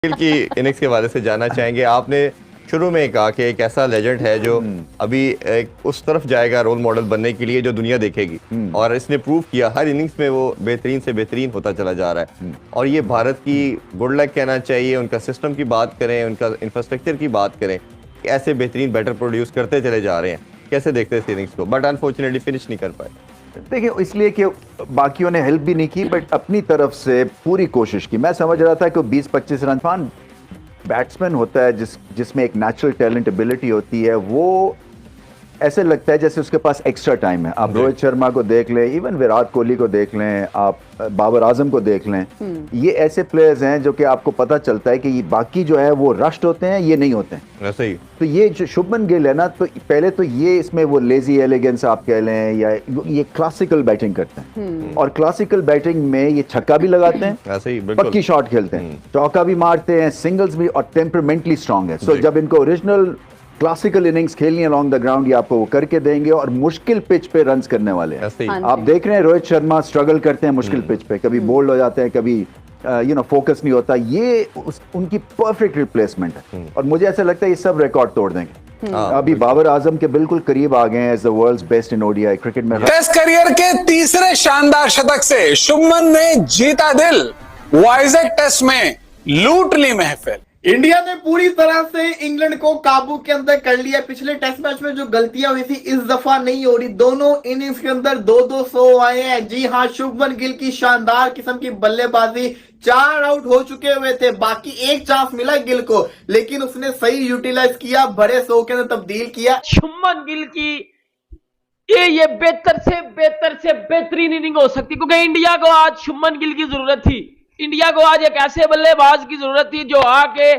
गिल की इनिंग्स के बारे से जानना चाहेंगे। आपने शुरू में कहा कि एक ऐसा लेजेंड है जो अभी एक उस तरफ जाएगा रोल मॉडल बनने के लिए जो दुनिया देखेगी, और इसने प्रूव किया हर इनिंग्स में वो बेहतरीन से बेहतरीन होता चला जा रहा है। और ये भारत की गुड लक कहना चाहिए। उनका सिस्टम की बात करें, उनका इंफ्रास्ट्रक्चर की बात करें, ऐसे बेहतरीन बैटर प्रोड्यूस करते चले जा रहे हैं। कैसे देखते हैं इस इनिंग्स को? बट अनफॉर्चुनेटली फिनिश नहीं कर पाए। देखिए, इसलिए कि बाकियों ने हेल्प भी नहीं की, बट अपनी तरफ से पूरी कोशिश की। मैं समझ रहा था कि 20-25 रन बैट्समैन होता है जिसमें एक नेचुरल टैलेंट एबिलिटी होती है, वो ऐसे लगता है जैसे उसके पास एक्स्ट्रा टाइम है। आप रोहित शर्मा को देख लें, इवन विराट कोहली को देख लें, आप बाबर आजम को देख लें, ये ऐसे प्लेयर्स हैं जो कि आपको पता चलता है कि ये बाकी जो है वो रश्ड होते हैं, ये नहीं होते हैं। ऐसे ही तो ये जो शुभमन गिल है ना, तो पहले तो ये इसमें वो लेजी एलिगेंस आप कह लें, या ये क्लासिकल बैटिंग करते हैं, और क्लासिकल बैटिंग में ये छक्का भी लगाते हैं, ऐसे ही बिल्कुल पक्की शॉट खेलते हैं, चौका भी मारते हैं, सिंगल्स भी, और टेम्परमेंटली स्ट्रांग है। सो जब इनको ओरिजिनल क्लासिकल इनिंग्स खेलनी है अलॉन्ग द ग्राउंड, ये आपको वो करके देंगे, और मुश्किल पिच पे रन्स करने वाले हैं। आप देख रहे हैं रोहित शर्मा स्ट्रगल करते हैं मुश्किल पिच पे, कभी बोल्ड हो जाते हैं, कभी फोकस नहीं होता। ये उनकी परफेक्ट रिप्लेसमेंट है, और मुझे ऐसा लगता है ये सब रिकॉर्ड तोड़ देंगे। अभी बाबर आजम के बिल्कुल करीब आ गए हैं as the world's best in ODI cricket में। टेस्ट करियर के तीसरे शानदार शतक से शुभमन ने जीता दिल, वाइजैक टेस्ट में लूट ली महफिल। इंडिया ने पूरी तरह से इंग्लैंड को काबू के अंदर कर लिया। पिछले टेस्ट मैच में जो गलतियां हुई थी इस दफा नहीं हो रही। दोनों इनिंग्स के अंदर 2-2 100 आए हैं। जी हाँ, शुभमन गिल की शानदार किस्म की बल्लेबाजी। 4 आउट हो चुके हुए थे, बाकी एक चांस मिला गिल को, लेकिन उसने सही यूटिलाइज किया, बड़े 100 के अंदर तब्दील किया। शुभमन गिल की ये बेहतर से बेहतरीन इनिंग हो सकती, क्योंकि इंडिया को आज शुभमन गिल की जरूरत थी। इंडिया को आज एक ऐसे बल्लेबाज की जरूरत थी जो आके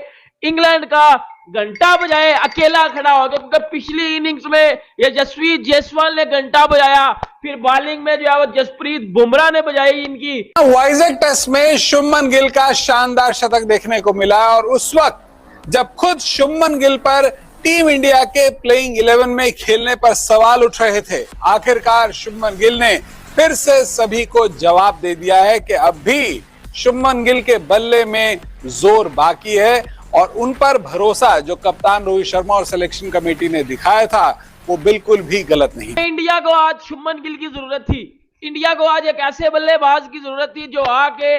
इंग्लैंड का घंटा बजाए, अकेला खड़ा हो गया। क्योंकि पिछली इनिंग्स में ये जसप्रीत जायसवाल ने घंटा बजाया, फिर बॉलिंग में जो है वो जसप्रीत बुमराह ने बजाई इनकी। वाइजैक टेस्ट में शुभमन गिल का शानदार शतक देखने को मिला, और उस वक्त जब खुद शुभमन गिल पर टीम इंडिया के प्लेइंग 11 में खेलने पर सवाल उठ रहे थे, आखिरकार शुभमन गिल ने फिर से सभी को जवाब दे दिया है कि अब भी शुभमन गिल के बल्ले में जोर बाकी है, और उन पर भरोसा जो कप्तान रोहित शर्मा और सिलेक्शन कमेटी ने दिखाया था वो बिल्कुल भी गलत नहीं। इंडिया को आज शुभमन गिल की जरूरत थी। इंडिया को आज एक ऐसे बल्लेबाज की जरूरत थी जो आके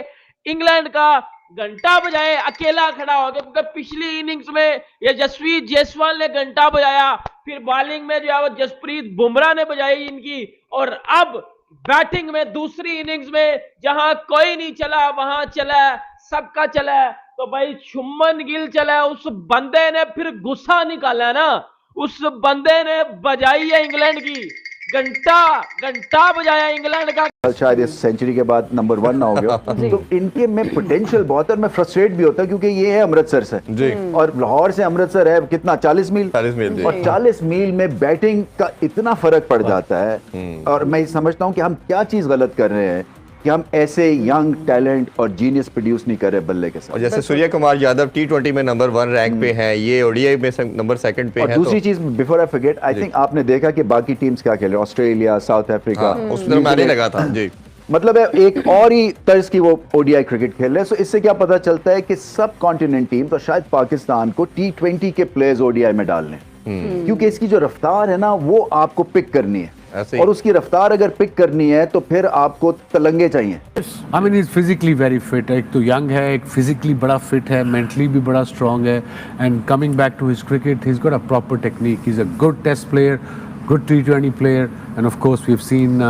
इंग्लैंड का घंटा बजाए, अकेला खड़ा हो गया। क्योंकि पिछली इनिंग्स में ये जसप्रीत जायसवाल ने घंटा बजाया, फिर बॉलिंग में जो है वो जसप्रीत बुमराह ने बजाई इनकी, और अब बैटिंग में दूसरी इनिंग्स में जहां कोई नहीं चला वहां चला, सबका चला, तो भाई शुभमन गिल चला। उस बंदे ने फिर गुस्सा निकाला ना, उस बंदे ने बजाई है इंग्लैंड की घंटा बजाया इंग्लैंड का। शायद इस सेंचुरी के बाद नंबर 1 ना हो गया। तो इनके में पोटेंशियल बहुत है, और मैं फ्रस्ट्रेट भी होता क्योंकि ये है अमृतसर से जी, और लाहौर से अमृतसर है कितना 40 मील, 40 मील जी। और 40 मील में बैटिंग का इतना फर्क पड़ जाता है। और मैं समझता हूँ कि हम क्या चीज गलत कर रहे हैं कि हम ऐसे यंग टैलेंट और जीनियस प्रोड्यूस नहीं कर रहे बल्ले के साथ। और जैसे सूर्य कुमार यादव T20 में नंबर 1 रैंक पे हैं, ये ओडीआई में नंबर 2 पे और हैं। दूसरी चीज, before I forget, I think आपने देखा कि बाकी टीम्स क्या खेल रहे हैं, ऑस्ट्रेलिया, साउथ अफ्रीका, उस तरह मैंने लगा था जी। मतलब है एक और ही तर्ज की वो ओडीआई क्रिकेट खेल रहे हैं। सो इससे क्या पता चलता है कि सब कॉन्टिनेंट टीम, तो शायद पाकिस्तान को T20 के प्लेयर्स ओडीआई में डालने, क्योंकि इसकी जो रफ्तार है ना वो आपको पिक करनी है, और उसकी रफ्तार अगर पिक करनी है तो फिर आपको तलंगे चाहिए। I mean, he's physically very fit. एक तो यंग है, एक फिजिकली बड़ा फिट है, मेंटली भी बड़ा स्ट्रांग है, and coming back to his cricket, he's got a proper technique. He's a good test player, good T20 player, and of course we've seen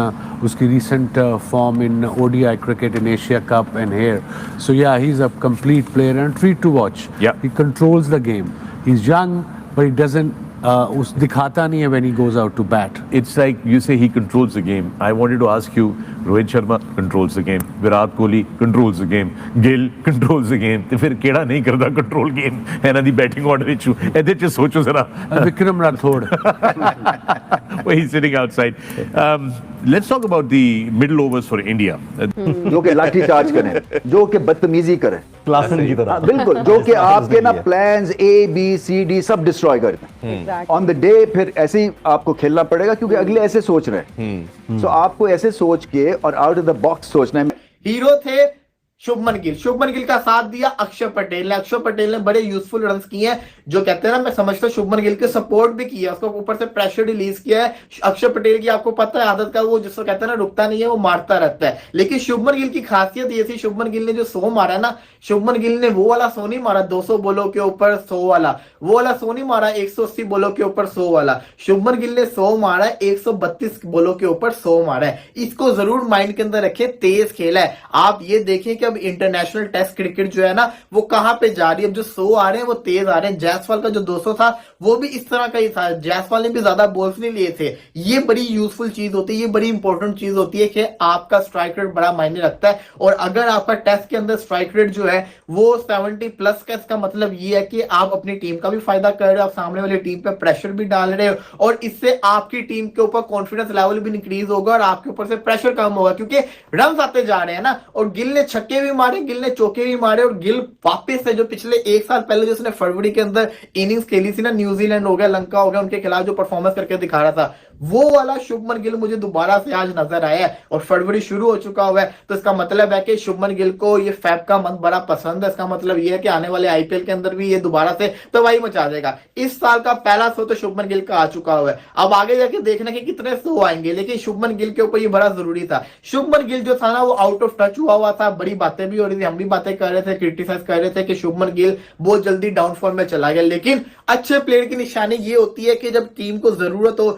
उसकी recent form in ODI cricket in Asia Cup and here. So yeah, he's a complete player and a treat to watch. Yeah. He controls the game. He's young, but he doesn't उस दिखाता नहीं है when he goes out to bat. It's like you say he controls the game. I wanted to ask you, Rohit Sharma controls the game, Virat Kohli controls the game, Gill controls the game, ਤੇ ਫਿਰ ਕਿਹੜਾ ਨਹੀਂ ਕਰਦਾ control game ਇਹਨਾਂ ਦੀ batting order ਵਿੱਚ। ਇਹਦੇ ਚ ਸੋਚੋ ਜ਼ਰਾ। Vikram Rathore well, he's sitting outside. Let's talk about the middle overs for India. जो कि लाठी चार्ज करें, जो कि बदतमीजी करें, क्लासन की तरह। बिल्कुल, जो कि आपके ना प्लान्स ABCD सब डिस्ट्रॉय करते हैं ऑन द डे। फिर ऐसे ही आपको खेलना पड़ेगा क्योंकि अगले ऐसे सोच रहे हैं। सो आपको ऐसे सोच के और आउट ऑफ द बॉक्स सोचना है। हीरो थे शुभमन गिल का साथ दिया अक्षर पटेल ने बड़े यूजफुल रन्स किए हैं, जो कहते हैं ना, मैं समझता हूँ शुभमन गिल के सपोर्ट भी किया, उसको ऊपर से प्रेशर रिलीज किया है। अक्षर पटेल की आपको पता है आदत का, वो जिसको कहते हैं ना रुकता नहीं है, वो मारता रहता है। लेकिन शुभमन गिल की खासियत ये थी, शुभमन गिल ने जो 100 मारा ना, शुभमन गिल ने वो वाला 100 नहीं मारा 200 बॉलों के ऊपर 100 वाला, वो वाला 100 नहीं मारा 180 बॉलों के ऊपर 100 वाला। शुभमन गिल ने 100 मारा है, 132 बॉलों के ऊपर 100 मारा है। इसको जरूर माइंड के अंदर रखें, तेज खेला है। आप ये देखें कि अब इंटरनेशनल टेस्ट क्रिकेट जो है ना, वो कहां पे जा रही है। अब जो 100 आ रहे हैं वो तेज आ रहे हैं। जायसवाल का जो 200 था वो भी इस तरह का ही था, जायसवाल ने भी ज्यादा बॉल्स नहीं लिए थे। ये बड़ी यूजफुल चीज होती है, ये बड़ी इंपॉर्टेंट चीज होती है कि आपका स्ट्राइक रेट बड़ा मायने रखता है। और अगर आपका टेस्ट के अंदर स्ट्राइक रेट जो है वो 70 प्लस का, इसका मतलब ये है कि आप अपनी टीम का भी फायदा कर रहे हो, आप सामने वाली टीम पे प्रेशर भी डाल रहे हो, और इससे आपकी टीम के ऊपर कॉन्फिडेंस लेवल भी इंक्रीज होगा और आपके ऊपर से प्रेशर कम होगा, क्योंकि रन आते जा रहे हैं ना। और गिल ने छक्के भी मारे, गिल ने चौके भी मारे, और गिल वापस से जो पिछले 1 साल पहले जो उसने फरवरी के अंदर इनिंग्स खेली थी ना, न्यूजीलैंड हो गया, लंका हो गया, उनके खिलाफ जो परफॉर्मेंस करके दिखा रहा था, वो वाला शुभमन गिल मुझे दोबारा से आज नजर आया है। और फरवरी शुरू हो चुका हुआ है, तो इसका मतलब है कि शुभमन गिल को ये फैब का मंथ बड़ा पसंद है। इसका मतलब ये है कि आने वाले आईपीएल के अंदर भी ये दोबारा से तबाही मचा देगा। इस साल का पहला 100 तो शुभमन गिल का आ चुका हुआ है, अब आगे जाके देखना कि कितने 100 आएंगे, लेकिन शुभमन गिल के ऊपर ये बड़ा जरूरी था। शुभमन गिल जो था ना, वो आउट ऑफ टच हुआ था, बड़ी बातें भी हो रही थी, हम भी बातें कर रहे थे, क्रिटिसाइज कर रहे थे कि शुभमन गिल बहुत जल्दी डाउनफॉल में चला गया। लेकिन अच्छे प्लेयर की निशानी ये होती है कि जब टीम को जरूरत हो,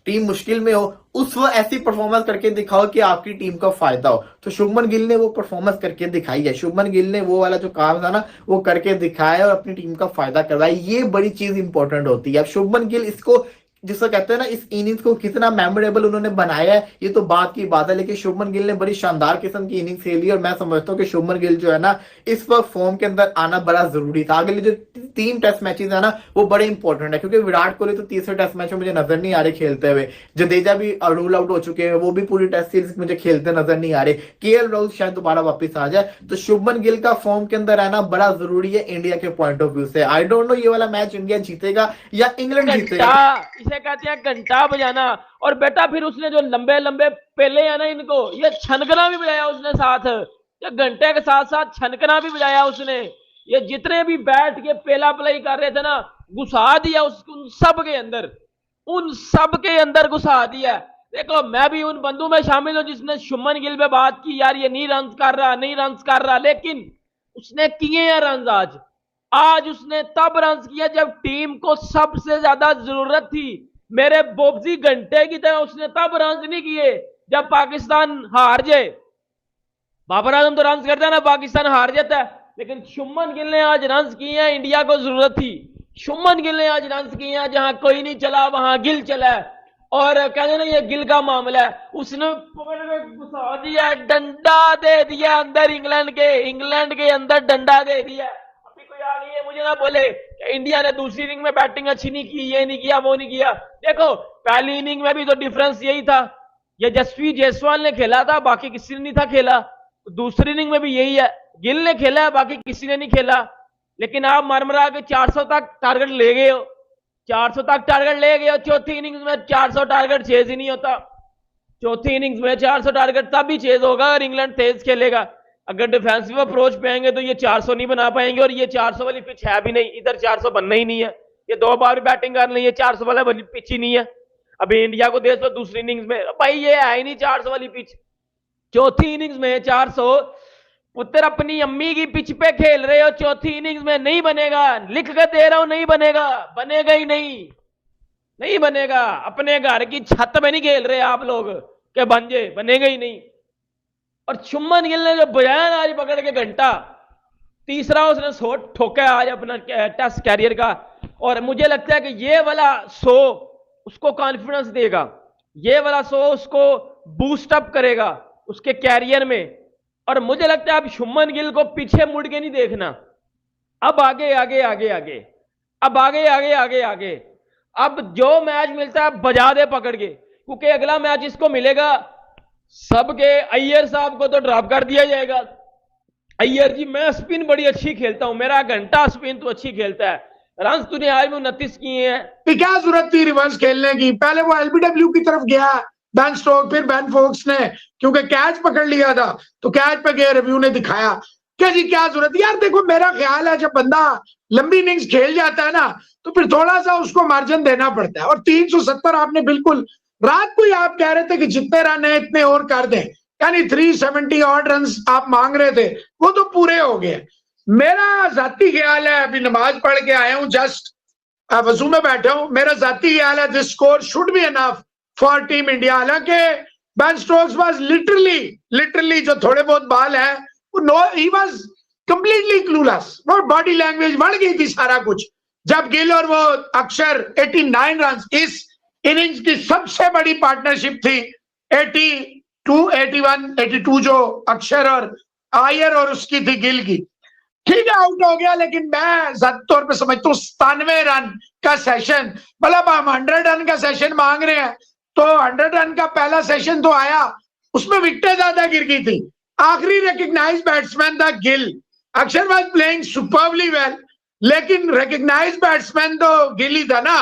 टीम मुश्किल में हो, उस वक्त ऐसी परफॉर्मेंस करके दिखाओ कि आपकी टीम का फायदा हो। तो शुभमन गिल ने वो परफॉर्मेंस करके दिखाई है, शुभमन गिल ने वो वाला जो काम था ना वो करके दिखाया और अपनी टीम का फायदा करवाया। ये बड़ी चीज इंपॉर्टेंट होती है। अब शुभमन गिल इसको जिसको कहते हैं ना, इस इनिंग्स को कितना मेमोरेबल उन्होंने बनाया है ये तो बात की बात है, लेकिन शुभमन गिल ने बड़ी शानदार किस्म की इनिंग्स खेली और मैं समझता हूँ कि शुभमन गिल जो है ना, इस वक्त फॉर्म के अंदर आना बड़ा जरूरी था। अगले जो 3 टेस्ट मैचेस है ना वो बड़े इंपॉर्टेंट है, क्योंकि विराट कोहली तो तीसरे टेस्ट मैच में मुझे नजर नहीं आ रहे खेलते हुए, जडेजा भी रूल आउट हो चुके हैं, वो भी पूरी टेस्ट सीरीज मुझे खेलते नजर नहीं आ रहे, केएल राहुल शायद दोबारा वापस आ जाए। तो शुभमन गिल का फॉर्म के अंदर रहना बड़ा जरूरी है इंडिया के पॉइंट ऑफ व्यू से। आई डोंट नो ये वाला मैच इंडिया जीतेगा या इंग्लैंड जीतेगा, इसे कहते हैं घंटा बजाना। और बेटा फिर उसने जो लंबे लंबे पेले है ना, इनको ये छनकना भी बजाया उसने साथ, ये घंटे के साथ साथ छनकना भी बजाया उसने। ये जितने भी बैठ के पेला प्ले कर रहे थे ना, घुसा दिया उन सब के अंदर घुसा दिया। देखो मैं भी उन बंदों में शामिल हूं जिसने शुभमन गिल पे बात की, यार ये नहीं रन कर रहा, लेकिन उसने किए हैं रन। आज उसने तब रन किया जब टीम को सबसे ज्यादा जरूरत थी। मेरे बोबजी घंटे की तरह उसने तब रन नहीं किए जब पाकिस्तान हार जाए। बाबर आजम तो रन करता है ना, पाकिस्तान हार जाता है, लेकिन शुभमन गिल ने आज रन किए हैं, इंडिया को जरूरत थी। शुभमन गिल ने आज रन किए हैं, जहां कोई नहीं चला वहां गिल चला है। और कहते ना ये गिल का मामला है, उसने पकड़ के घुसा दिया, डंडा दे दिया अंदर, इंग्लैंड के अंदर डंडा दे दिया। आ गई है, मुझे ना बोले कि इंडिया ने दूसरी इनिंग में बैटिंग अच्छी नहीं की, ये नहीं किया, वो नहीं किया। देखो पहली इनिंग में भी तो डिफरेंस यही था, ये जसप्रीत जायसवाल ने खेला था, बाकी किसी ने नहीं था खेला। तो दूसरी इनिंग में भी यही है, गिल ने खेला है, बाकी किसी ने नहीं खेला। लेकिन आप मरमरा के 400 तक टारगेट ले गए हो, 400 तक टारगेट ले गए हो। चौथी इनिंग्स में 400 टारगेट चेज ही नहीं होता। चौथी इनिंग्स में 400 टारगेट तब ही चेज होगा अगर इंग्लैंड तेज खेलेगा। अगर डिफेंसिव अप्रोच पे आएंगे तो ये 400 नहीं बना पाएंगे, और ये 400 वाली पिच है भी नहीं, इधर 400 बनना ही नहीं है। ये 2 बार भी बैटिंग कर ली, ये 400 वाला पिच ही नहीं है। अभी इंडिया को देख लो दूसरी इनिंग्स में, भाई ये है ही नहीं 400 वाली पिच। चौथी इनिंग्स में 400 पुत्र अपनी अम्मी की पिच पे खेल रहे हो, चौथी इनिंग्स में नहीं बनेगा, लिख कर दे रहा हूं, नहीं बनेगा, बनेगा ही नहीं बनेगा। अपने घर की छत में नहीं खेल रहे आप लोग के बनेगा ही नहीं। और शुभमन गिल ने जो बजाया ना आज पकड़ के घंटा, तीसरा उसने 100 ठोका आज अपना टेस्ट कैरियर का। और मुझे लगता है कि ये वाला 100 उसको कॉन्फिडेंस देगा, ये वाला 100 उसको बूस्ट अप करेगा उसके कैरियर में। और मुझे लगता है अब शुभमन गिल को पीछे मुड़ के नहीं देखना, अब आगे आगे आगे आगे, अब आगे आगे आगे आगे। अब जो मैच मिलता है बजा दे पकड़ के, क्योंकि अगला मैच इसको मिलेगा सबके। अय्यर साहब को तो ड्रॉप कर दिया जाएगा। अय्यर जी मैं स्पिन बड़ी अच्छी खेलता हूं, मेरा घंटा स्पिन तो अच्छी खेलता है, रन तूने आज में 29 किए हैं। क्या जरूरत थी रिवर्स खेलने की? पहले वो एलबीडब्ल्यू की तरफ गया बेन स्टोक्स, फिर बेन फोक्स ने क्योंकि कैच पकड़ लिया था तो कैच पे गए, रिव्यू ने दिखाया। क्या जी क्या जरूरत है? यार देखो मेरा ख्याल है जब बंदा लंबी इनिंग्स खेल जाता है ना तो फिर थोड़ा सा उसको मार्जिन देना पड़ता है। और 370 आपने बिल्कुल, रात को ही आप कह रहे थे कि जितने रन है इतने और कर दें, यानी 370 ऑड रन आप मांग रहे थे, वो तो पूरे हो गए। मेरा जाती ख्याल है, अभी नमाज पढ़ के आया हूं, जस्ट वजू में बैठा हूं, मेरा जाती ख्याल है this score should be enough for team India. हालांकि बेन स्टोक्स वाज लिटरली जो थोड़े बहुत बाल है वो no, he was completely clueless, वो बॉडी लैंग्वेज बढ़ गई थी सारा कुछ। जब गिल और वो अक्षर 89 रन, इस इनिंग्स की सबसे बड़ी पार्टनरशिप थी 82, 81, 82 जो अक्षर और आयर और उसकी थी गिल की। ठीक है आउट हो गया, लेकिन मैं ज्यादा तौर पे समझता हूँ 97 रन का सेशन, मतलब हम 100 रन का सेशन मांग रहे हैं तो 100 रन का पहला सेशन तो आया, उसमें विकेटें ज्यादा गिर गई थी। आखिरी रिकग्नाइज बैट्समैन था गिल। अक्षर वाज प्लेइंग सुपर्बली वेल, लेकिन रिकग्नाइज बैट्समैन तो गिल ही था ना।